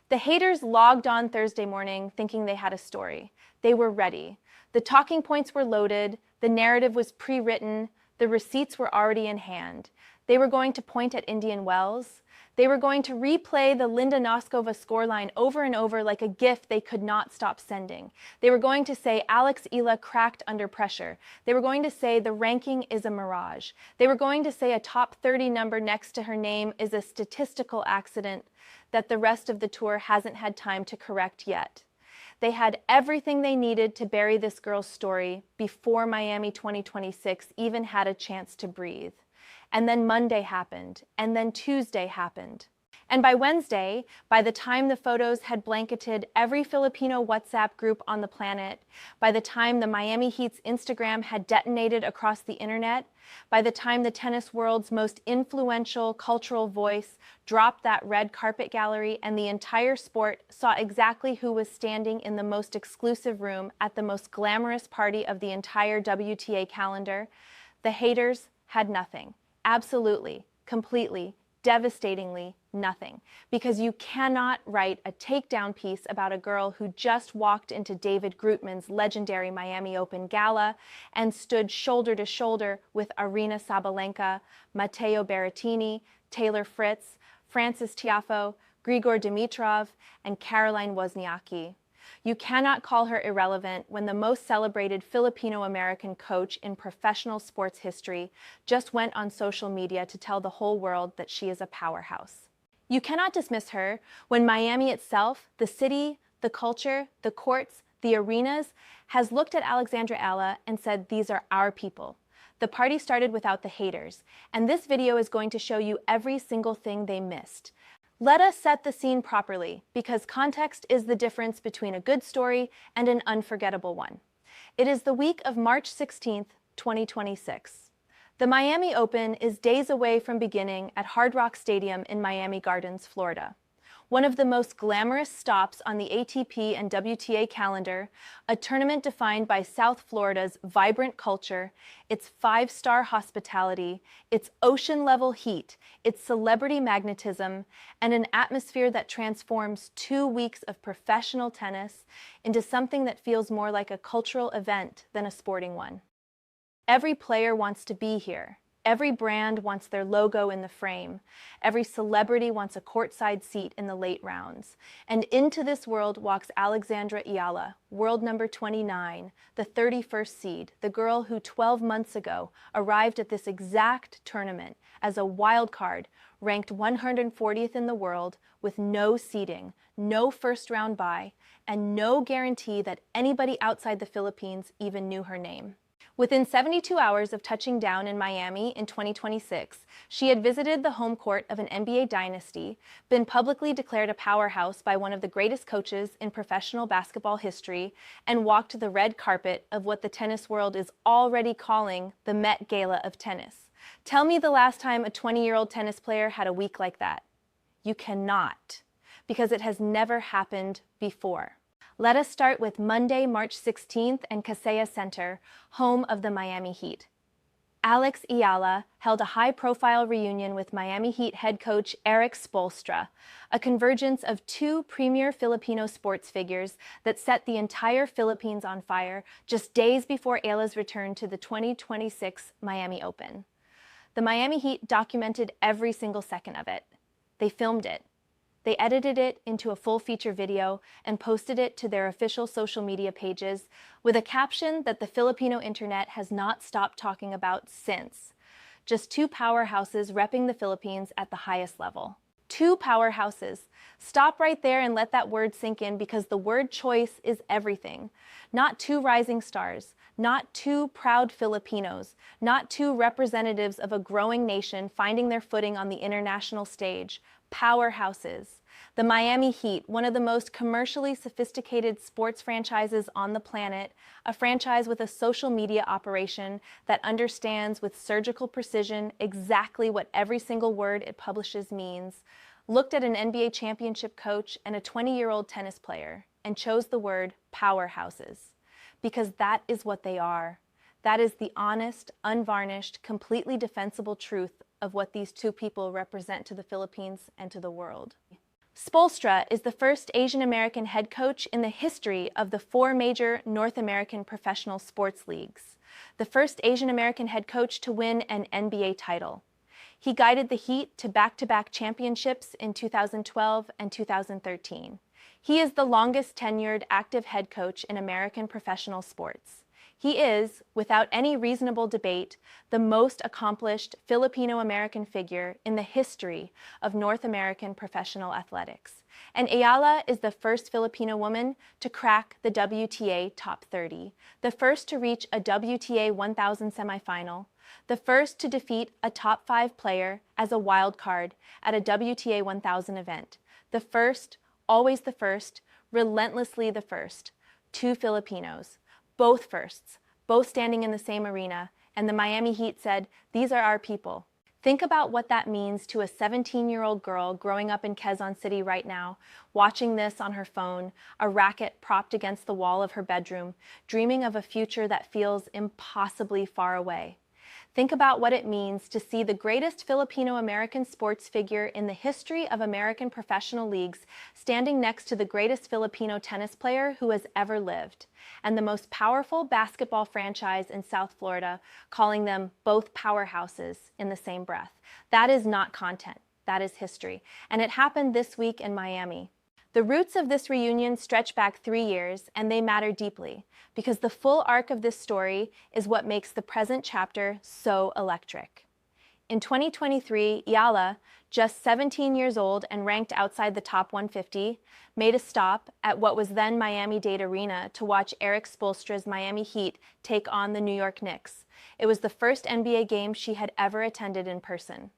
The haters logged on Thursday morning thinking they had a story. They were ready. The talking points were loaded, the narrative was pre-written, the receipts were already in hand. They were going to point at Indian Wells. They were going to replay the Linda Noskova scoreline over and over like a GIF they could not stop sending. They were going to say Alex Eala cracked under pressure. They were going to say the ranking is a mirage. They were going to say a top 30 number next to her name is a statistical accident that the rest of the tour hasn't had time to correct yet. They had everything they needed to bury this girl's story before Miami 2026 even had a chance to breathe. And then Monday happened, and then Tuesday happened. And by Wednesday, by the time the photos had blanketed every Filipino WhatsApp group on the planet, by the time the Miami Heat's Instagram had detonated across the internet, by the time the tennis world's most influential cultural voice dropped that red carpet gallery and the entire sport saw exactly who was standing in the most exclusive room at the most glamorous party of the entire WTA calendar, the haters had nothing. Absolutely, completely, devastatingly nothing. Because you cannot write a takedown piece about a girl who just walked into David Grutman's legendary Miami Open gala and stood shoulder to shoulder with Aryna Sabalenka, Matteo Berrettini, Taylor Fritz, Frances Tiafoe, Grigor Dimitrov, and Caroline Wozniacki. You cannot call her irrelevant when the most celebrated Filipino-American coach in professional sports history just went on social media to tell the whole world that she is a powerhouse. You cannot dismiss her when Miami itself, the city, the culture, the courts, the arenas, has looked at Alexandra Eala and said, these are our people. The party started without the haters, and this video is going to show you every single thing they missed. Let us set the scene properly, because context is the difference between a good story and an unforgettable one. It is the week of March 16th, 2026. The Miami Open is days away from beginning at Hard Rock Stadium in Miami Gardens, Florida. One of the most glamorous stops on the ATP and WTA calendar, a tournament defined by South Florida's vibrant culture, its five-star hospitality, its ocean-level heat, its celebrity magnetism, and an atmosphere that transforms 2 weeks of professional tennis into something that feels more like a cultural event than a sporting one. Every player wants to be here. Every brand wants their logo in the frame. Every celebrity wants a courtside seat in the late rounds. And into this world walks Alexandra Eala, world number 29, the 31st seed, the girl who 12 months ago arrived at this exact tournament as a wild card, ranked 140th in the world, with no seeding, no first-round bye, and no guarantee that anybody outside the Philippines even knew her name. Within 72 hours of touching down in Miami in 2026, she had visited the home court of an NBA dynasty, been publicly declared a powerhouse by one of the greatest coaches in professional basketball history, and walked the red carpet of what the tennis world is already calling the Met Gala of tennis. Tell me the last time a 20-year-old tennis player had a week like that. You cannot, because it has never happened before. Let us start with Monday, March 16th and Kaseya Center, home of the Miami Heat. Alex Eala held a high-profile reunion with Miami Heat head coach Erik Spoelstra, a convergence of two premier Filipino sports figures that set the entire Philippines on fire just days before Eala's return to the 2026 Miami Open. The Miami Heat documented every single second of it. They filmed it. They edited it into a full-feature video and posted it to their official social media pages with a caption that the Filipino internet has not stopped talking about since. Just two powerhouses repping the Philippines at the highest level. Two powerhouses. Stop right there and let that word sink in, because the word choice is everything. Not two rising stars, not two proud Filipinos, not two representatives of a growing nation finding their footing on the international stage. Powerhouses. The Miami Heat, one of the most commercially sophisticated sports franchises on the planet, a franchise with a social media operation that understands with surgical precision exactly what every single word it publishes means, looked at an NBA championship coach and a 20-year-old tennis player and chose the word powerhouses. Because that is what they are. That is the honest, unvarnished, completely defensible truth of what these two people represent to the Philippines and to the world. Spoelstra is the first Asian American head coach in the history of the 4 major North American professional sports leagues, the first Asian American head coach to win an NBA title. He guided the Heat to back-to-back championships in 2012 and 2013. He is the longest tenured active head coach in American professional sports. He is, without any reasonable debate, the most accomplished Filipino-American figure in the history of North American professional athletics. And Eala is the first Filipino woman to crack the WTA top 30, the first to reach a WTA 1000 semifinal, the first to defeat a top 5 player as a wild card at a WTA 1000 event, the first, always the first, relentlessly the first, 2 Filipinos. Both firsts, both standing in the same arena, and the Miami Heat said, "These are our people." Think about what that means to a 17-year-old girl growing up in Quezon City right now, watching this on her phone, a racket propped against the wall of her bedroom, dreaming of a future that feels impossibly far away. Think about what it means to see the greatest Filipino-American sports figure in the history of American professional leagues standing next to the greatest Filipino tennis player who has ever lived, and the most powerful basketball franchise in South Florida calling them both powerhouses in the same breath. That is not content, that is history, and it happened this week in Miami. The roots of this reunion stretch back 3 years, and they matter deeply, because the full arc of this story is what makes the present chapter so electric. In 2023, Eala, just 17 years old and ranked outside the top 150, made a stop at what was then Miami-Dade Arena to watch Erik Spoelstra's Miami Heat take on the New York Knicks. It was the first NBA game she had ever attended in person.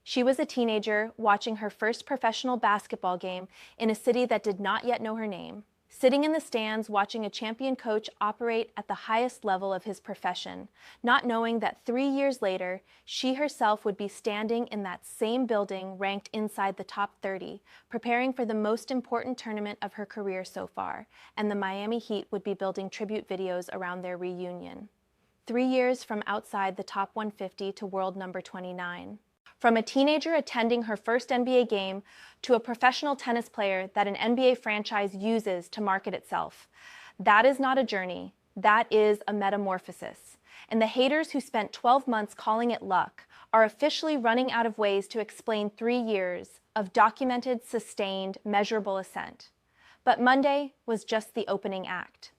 She was a teenager watching her first professional basketball game in a city that did not yet know her name, sitting in the stands watching a champion coach operate at the highest level of his profession, not knowing that 3 years later, she herself would be standing in that same building ranked inside the top 30, preparing for the most important tournament of her career so far, and the Miami Heat would be building tribute videos around their reunion. 3 years from outside the top 150 to world number 29. From a teenager attending her first NBA game to a professional tennis player that an NBA franchise uses to market itself. That is not a journey, that is a metamorphosis. And the haters who spent 12 months calling it luck are officially running out of ways to explain 3 years of documented, sustained, measurable ascent. But Monday was just the opening act.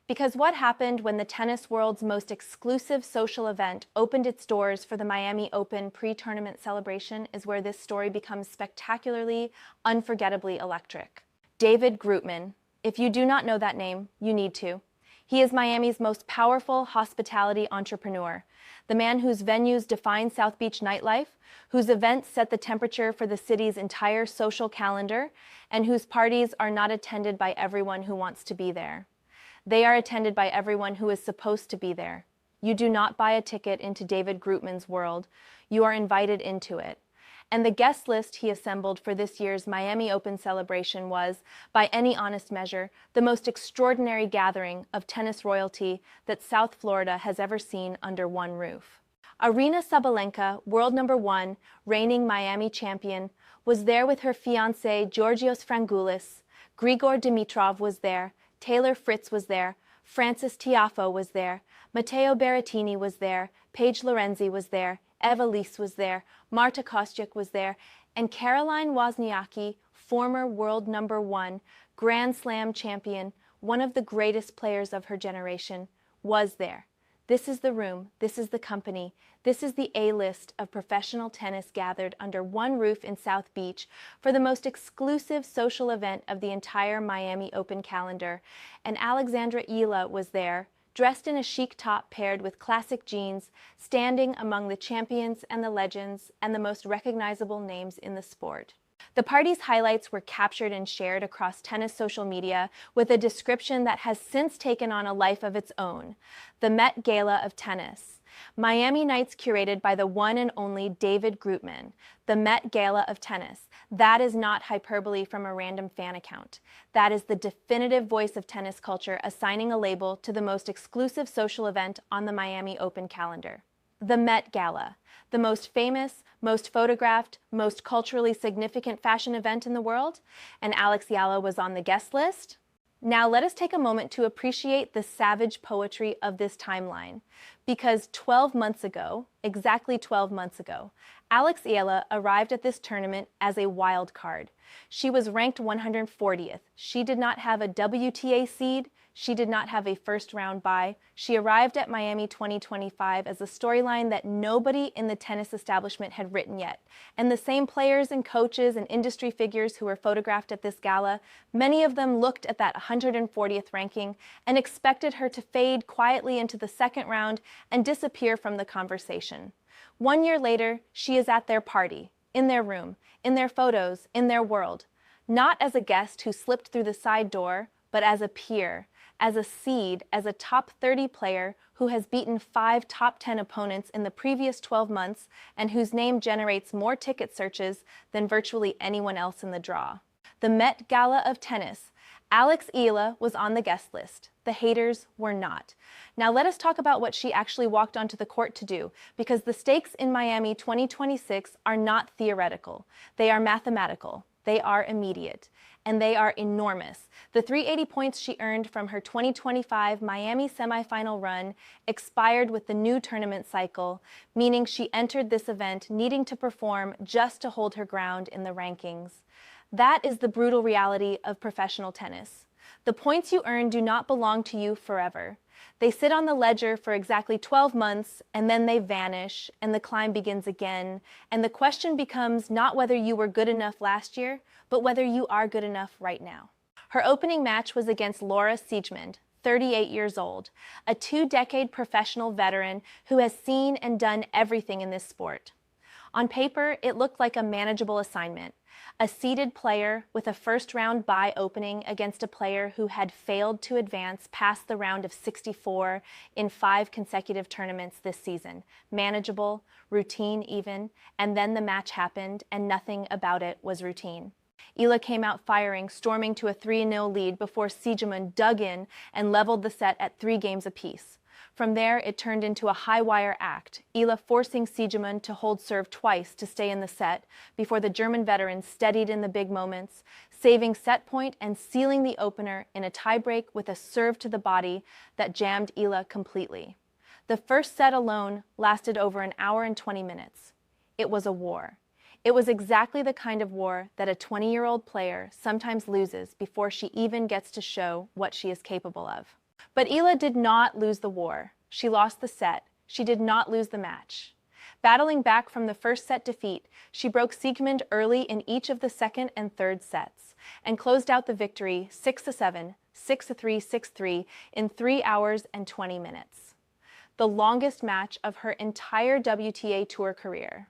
Because what happened when the tennis world's most exclusive social event opened its doors for the Miami Open pre-tournament celebration is where this story becomes spectacularly, unforgettably electric. David Grootman. If you do not know that name, you need to. He is Miami's most powerful hospitality entrepreneur, the man whose venues define South Beach nightlife, whose events set the temperature for the city's entire social calendar, and whose parties are not attended by everyone who wants to be there. They are attended by everyone who is supposed to be there. You do not buy a ticket into David Grootman's world. You are invited into it. And the guest list he assembled for this year's Miami Open celebration was, by any honest measure, the most extraordinary gathering of tennis royalty that South Florida has ever seen under one roof. Aryna Sabalenka, world number 1, reigning Miami champion, was there with her fiancé Georgios Frangoulis. Grigor Dimitrov was there. Taylor Fritz was there, Francis Tiafoe was there, Matteo Berrettini was there, Paige Lorenzi was there, Eva Lise was there, Marta Kostyuk was there, and Caroline Wozniacki, former world number 1, Grand Slam champion, one of the greatest players of her generation, was there. This is the room, this is the company, this is the A-list of professional tennis gathered under one roof in South Beach for the most exclusive social event of the entire Miami Open calendar. And Alexandra Eala was there, dressed in a chic top paired with classic jeans, standing among the champions and the legends and the most recognizable names in the sport. The party's highlights were captured and shared across tennis social media with a description that has since taken on a life of its own, the Met Gala of tennis. Miami Nights curated by the one and only David Grootman, the Met Gala of tennis. That is not hyperbole from a random fan account. That is the definitive voice of tennis culture assigning a label to the most exclusive social event on the Miami Open calendar. The Met Gala, the most famous, most photographed, most culturally significant fashion event in the world, and Alycia was on the guest list. Now let us take a moment to appreciate the savage poetry of this timeline, because 12 months ago, exactly 12 months ago, Alycia arrived at this tournament as a wild card. She was ranked 140th. She did not have a WTA seed. She did not have a first-round bye. She arrived at Miami 2025 as a storyline that nobody in the tennis establishment had written yet. And the same players and coaches and industry figures who were photographed at this gala, many of them looked at that 140th ranking and expected her to fade quietly into the second round and disappear from the conversation. 1 year later, she is at their party, in their room, in their photos, in their world. Not as a guest who slipped through the side door, but as a peer, as a seed, as a top 30 player who has beaten 5 top 10 opponents in the previous 12 months and whose name generates more ticket searches than virtually anyone else in the draw. The Met Gala of tennis. Eala was on the guest list. The haters were not. Now let us talk about what she actually walked onto the court to do, because the stakes in Miami 2026 are not theoretical. They are mathematical. They are immediate. And they are enormous. The 380 points she earned from her 2025 Miami semifinal run expired with the new tournament cycle, meaning she entered this event needing to perform just to hold her ground in the rankings. That is the brutal reality of professional tennis. The points you earn do not belong to you forever. They sit on the ledger for exactly 12 months, and then they vanish, and the climb begins again, and the question becomes not whether you were good enough last year, but whether you are good enough right now. Her opening match was against Laura Siegemund, 38 years old, a 2-decade professional veteran who has seen and done everything in this sport. On paper, it looked like a manageable assignment. A seeded player with a first-round bye opening against a player who had failed to advance past the round of 64 in 5 consecutive tournaments this season. Manageable, routine even, and then the match happened and nothing about it was routine. Eala came out firing, storming to a 3-0 lead before Siegemund dug in and leveled the set at 3 games apiece. From there, it turned into a high-wire act, Eala forcing Siegemund to hold serve twice to stay in the set before the German veteran steadied in the big moments, saving set point and sealing the opener in a tiebreak with a serve to the body that jammed Eala completely. The first set alone lasted over an hour and 20 minutes. It was a war. It was exactly the kind of war that a 20-year-old player sometimes loses before she even gets to show what she is capable of. But Eala did not lose the war. She lost the set. She did not lose the match. Battling back from the first set defeat, she broke Siegemund early in each of the second and third sets and closed out the victory 6-7, 6-3, 6-3 in 3 hours and 20 minutes. The longest match of her entire WTA Tour career.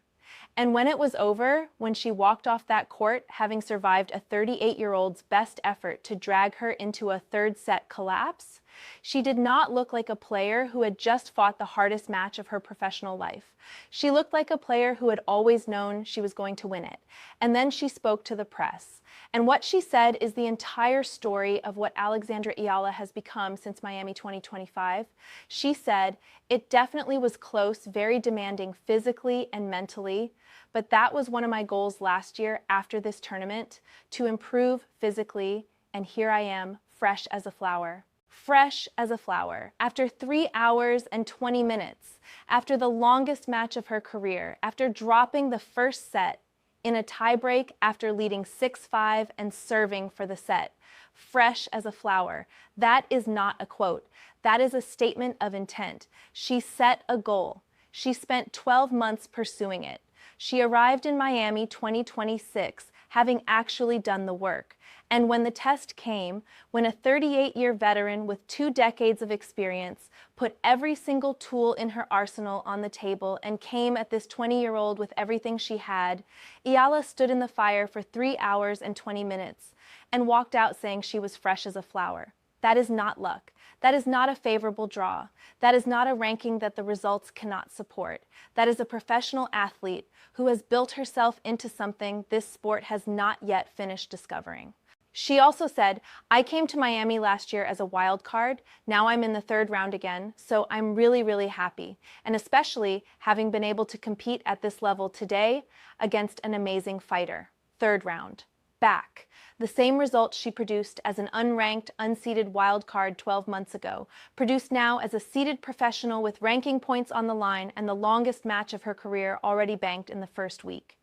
And when it was over, when she walked off that court, having survived a 38-year-old's best effort to drag her into a third set collapse, she did not look like a player who had just fought the hardest match of her professional life. She looked like a player who had always known she was going to win it. And then she spoke to the press. And what she said is the entire story of what Alexandra Eala has become since Miami 2025. She said, "It definitely was close, very demanding physically and mentally, but that was one of my goals last year after this tournament, to improve physically, and here I am, fresh as a flower." Fresh as a flower, after 3 hours and 20 minutes, after the longest match of her career, after dropping the first set in a tiebreak after leading 6-5 and serving for the set. Fresh as a flower. That is not a quote. That is a statement of intent. She set a goal. She spent 12 months pursuing it. She arrived in Miami 2026 having actually done the work. And when the test came, when a 38-year veteran with 2 decades of experience put every single tool in her arsenal on the table and came at this 20-year-old with everything she had, Eala stood in the fire for 3 hours and 20 minutes and walked out saying she was fresh as a flower. That is not luck. That is not a favorable draw. That is not a ranking that the results cannot support. That is a professional athlete who has built herself into something this sport has not yet finished discovering. She also said, "I came to Miami last year as a wild card. Now I'm in the third round again, so I'm really, really happy. And especially having been able to compete at this level today against an amazing fighter. Third round. Back. The same results she produced as an unranked, unseeded wild card 12 months ago, produced now as a seeded professional with ranking points on the line and the longest match of her career already banked in the first week.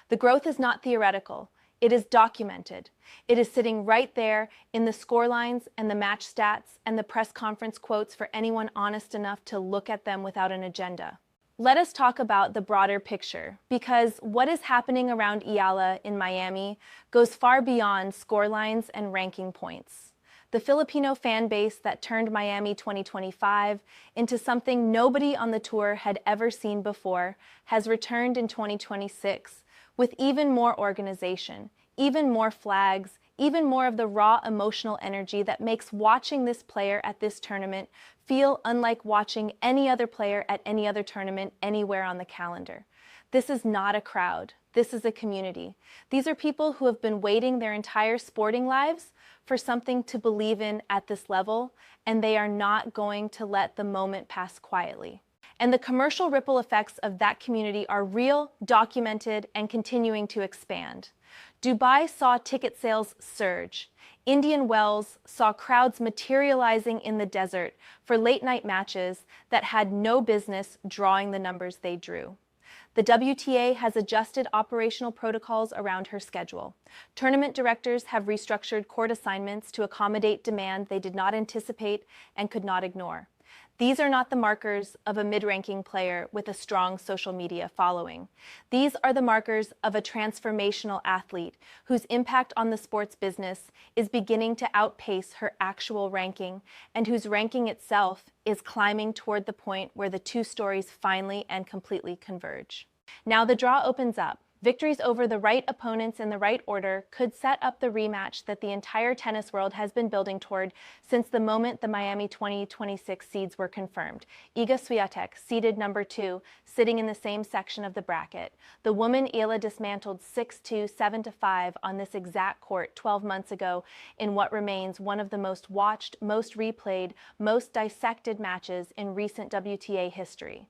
The growth is not theoretical. It is documented. It is sitting right there in the scorelines and the match stats and the press conference quotes for anyone honest enough to look at them without an agenda. Let us talk about the broader picture, because what is happening around Eala in Miami goes far beyond scorelines and ranking points. The Filipino fan base that turned Miami 2025 into something nobody on the tour had ever seen before has returned in 2026 with even more organization, even more flags, even more of the raw emotional energy that makes watching this player at this tournament feel unlike watching any other player at any other tournament anywhere on the calendar. This is not a crowd. This is a community. These are people who have been waiting their entire sporting lives for something to believe in at this level, and they are not going to let the moment pass quietly. And the commercial ripple effects of that community are real, documented, and continuing to expand. Dubai saw ticket sales surge. Indian Wells saw crowds materializing in the desert for late-night matches that had no business drawing the numbers they drew. The WTA has adjusted operational protocols around her schedule. Tournament directors have restructured court assignments to accommodate demand they did not anticipate and could not ignore. These are not the markers of a mid-ranking player with a strong social media following. These are the markers of a transformational athlete whose impact on the sports business is beginning to outpace her actual ranking, and whose ranking itself is climbing toward the point where the two stories finally and completely converge. Now the draw opens up. Victories over the right opponents in the right order could set up the rematch that the entire tennis world has been building toward since the moment the Miami 2026 seeds were confirmed. Iga Swiatek, seeded number 2, sitting in the same section of the bracket. The woman Eala dismantled 6-2, 7-5 on this exact court 12 months ago in what remains one of the most watched, most replayed, most dissected matches in recent WTA history.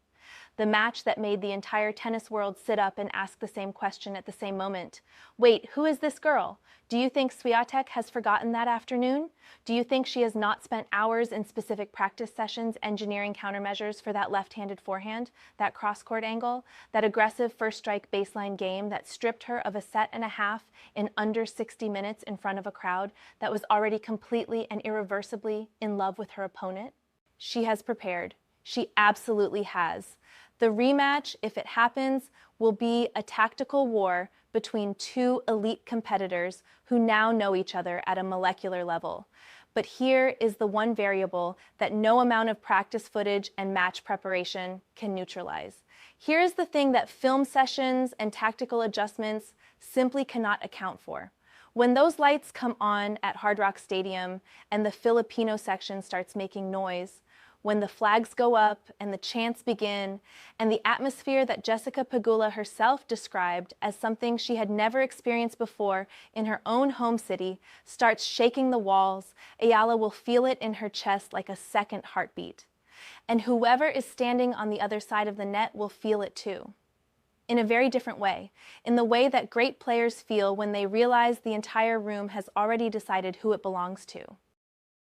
The match that made the entire tennis world sit up and ask the same question at the same moment. Wait, who is this girl? Do you think Swiatek has forgotten that afternoon? Do you think she has not spent hours in specific practice sessions engineering countermeasures for that left-handed forehand, that cross-court angle, that aggressive first-strike baseline game that stripped her of a set and a half in under 60 minutes in front of a crowd that was already completely and irreversibly in love with her opponent? She has prepared. She absolutely has. The rematch, if it happens, will be a tactical war between two elite competitors who now know each other at a molecular level. But here is the one variable that no amount of practice footage and match preparation can neutralize. Here is the thing that film sessions and tactical adjustments simply cannot account for. When those lights come on at Hard Rock Stadium and the Filipino section starts making noise, when the flags go up and the chants begin, and the atmosphere that Jessica Pegula herself described as something she had never experienced before in her own home city starts shaking the walls, Eala will feel it in her chest like a second heartbeat. And whoever is standing on the other side of the net will feel it too. In a very different way, in the way that great players feel when they realize the entire room has already decided who it belongs to.